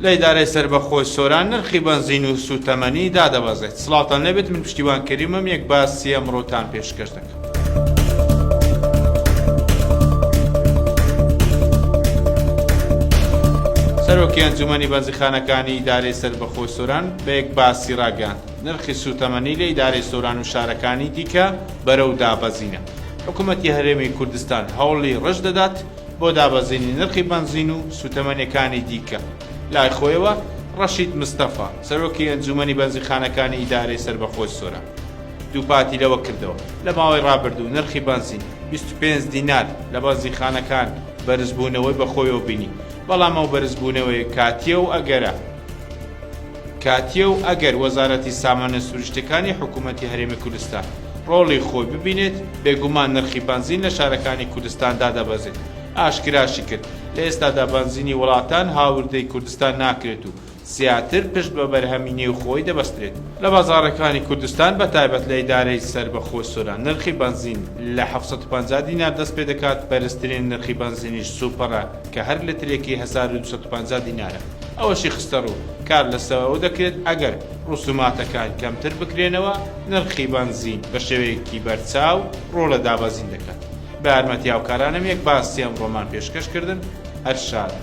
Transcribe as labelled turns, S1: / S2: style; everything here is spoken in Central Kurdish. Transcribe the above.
S1: لە ئیدارەی سەربەخۆی سۆران نرخی بەنزین و سوتەمەنی دادەبەزێت. سڵاوتان لەبێت، من پشتیوان کەریمم، یەک باسی ئەمڕۆتان پێشکەش دەکەم. سەرۆکی ئەنجومەنی بەنزیخانەکانی ئیدارەی سەربەخۆی سۆران بە یەک باسی ڕاگەاند نرخی سوتەمەنی لە ئیدارەی سۆران و شارەکانی دیکە بەرەو دابەزینە. حکوومەتی هەرێمی کوردستان هەوڵی ڕژ دەدات بۆ دابەزینی نرخی بەنزین و سوتەمەنیەکانی دیکە. لای خۆیەوە ڕەشید مستەفا، سەرۆکی ئەنجومەنی بەنزیخانەکانی ئیدارەی سەربەخۆی سۆران، دووپاتی لەوە کردەوە لە ماوەی ڕابردوو نرخی بەنزین 25 دینار لە بەنزیخانەکان بەرزبوونەوەی بەخۆیەوە بینی، بەڵام ئەو بەرزبوونەوەی کاتیە و ئەگەر وەزارەتی سامانە سروشتەکانی حکوومەتی هەرێمی کوردستان ڕۆڵی خۆی ببینێت، بێگومان نرخی بەنزین لە شارەکانی کوردستاندا دەبەزێت. ئاشکراشی کرد لە ئێستادا بەنزینی وڵاتان هاوردەی کوردستان ناکرێت و زیاتر پشت بە بەرهەمینی و خۆی دەبەسترێت. لە بازاڕەکانی کوردستان بەتایبەت لە ئیدارەی سەربەخۆی سۆران نرخی بەنزین لە 750 دینار دەست پێ دەکات، بەرزترین نرخی بەنزینیش سوپەڕە کە هەر لترێکی 1250 دینارە. ئەوەشی خستە ڕوو کار لەسەوە دەکرێت ئەگەر ڕوسوماتەکان کەمتر بکرێنەوە، نرخی بەنزین بە شێوەیەکی بەرچاو ڕۆ لە دابەزین دەکات. بە یارمەتی هاوکارانم یەک باسی ئەمڕۆمان پێشکەشکردن. هەر شاد.